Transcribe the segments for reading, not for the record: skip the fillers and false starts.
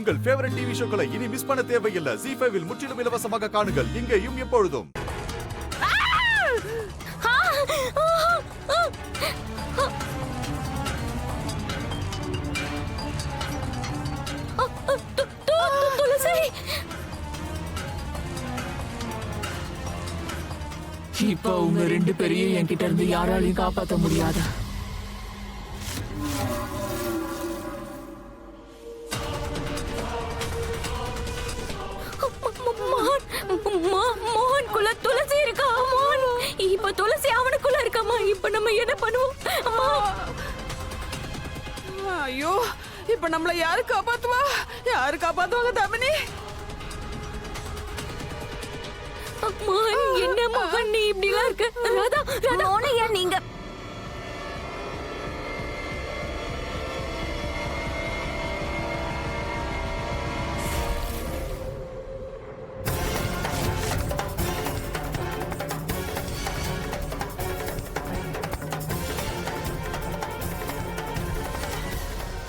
உங்கள் favourite TV ஷோக்களை இனி miss பண்ண தேவையில்லை. ZEE5 இல் முற்றிலும் இலவசமாக காணுங்கள். இங்கேயும் எப்பொழுதும். இப்ப உங்க 2 பேரையும் என்கிட்ட இருந்து யாராலையும் காப்பாற்ற முடியாத. மோகனுக்குள்ள துளசி இருக்கா? இப்ப துளசி அவனுக்குள்ள இருக்காமா? இப்ப நம்ம என்ன பண்ணுவோம்? ஐயோ, இப்ப நம்மள யாரு காப்பாத்துவா? யாரு காப்பாத்துவாங்க தாமினி? மோகன், என்ன மோகன் நீ இப்படி எல்லாம் இருக்க? ராதா, ராதா நீங்க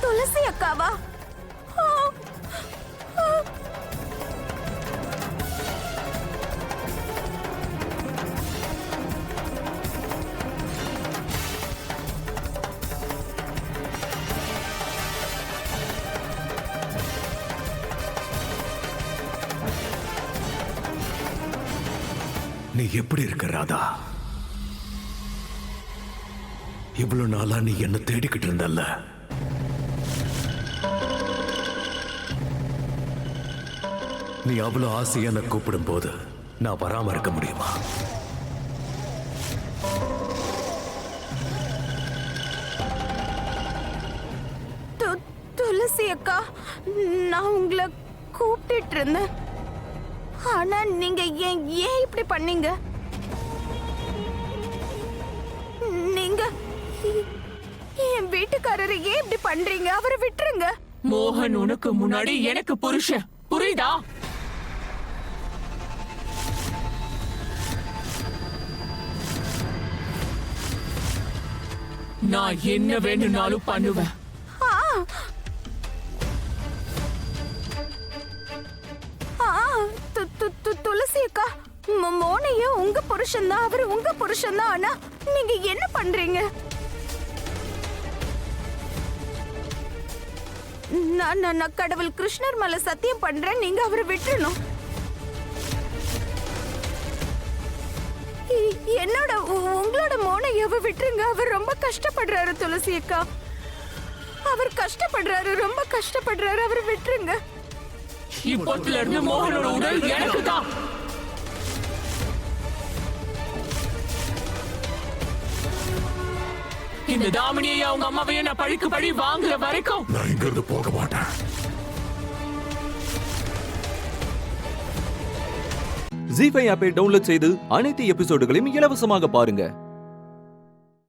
துளசி அக்காவா? நீ எப்படி இருக்க ராதா? இவ்வளவு நாளா நீ என்ன தேடிக்கிட்டு இருந்தல்ல. நீ அவ்வளவு ஆசையா என்ன கூப்பிடும் போது நான் வராம இருக்க முடியுமா? துளசி அக்கா, நான் உங்களை கூப்பிட்டு இருந்தேன். ஆனா நீங்க ஏன் இப்படி பண்ணீங்க? நீங்க என் வீட்டுக்காரரை ஏன் இப்படி பண்றீங்க? அவரை விட்டுருங்க. மோகன் உனக்கு முன்னாடி எனக்கு புருஷன், புரியுதா? நான் என்ன வேணும்னாலும் பண்ணுவேன். துளசி அக்கா, மோனையா உங்க புருஷன் தான், அவரு உங்க புருஷன் தான். ஆனா நீங்க என்ன பண்றீங்க? நான் கடவுள் கிருஷ்ணர் மேல சத்தியம் பண்றேன், நீங்க அவரை விட்டுறணும். என்னோட உங்களோட மோனையாவை விட்டுருங்க. அவர் ரொம்ப கஷ்டப்படுறாரு துளசி அக்கா. அவர் கஷ்டப்படுறாரு, ரொம்ப கஷ்டப்படுறாரு. அவரை விட்டுருங்க. இப்போத்துல இருந்து மோகனோட உடல் எனக்கு தான். இந்த தாமினியை அவங்க அம்மாவையே நான் பழிக்கு பழி வாங்குற வரைக்கும் நான் இங்க இருந்து போக மாட்டேன். ZEE5 ஆப்பை டவுன்லோட் செய்து அனைத்து எபிசோடுகளையும் இலவசமாக பாருங்க.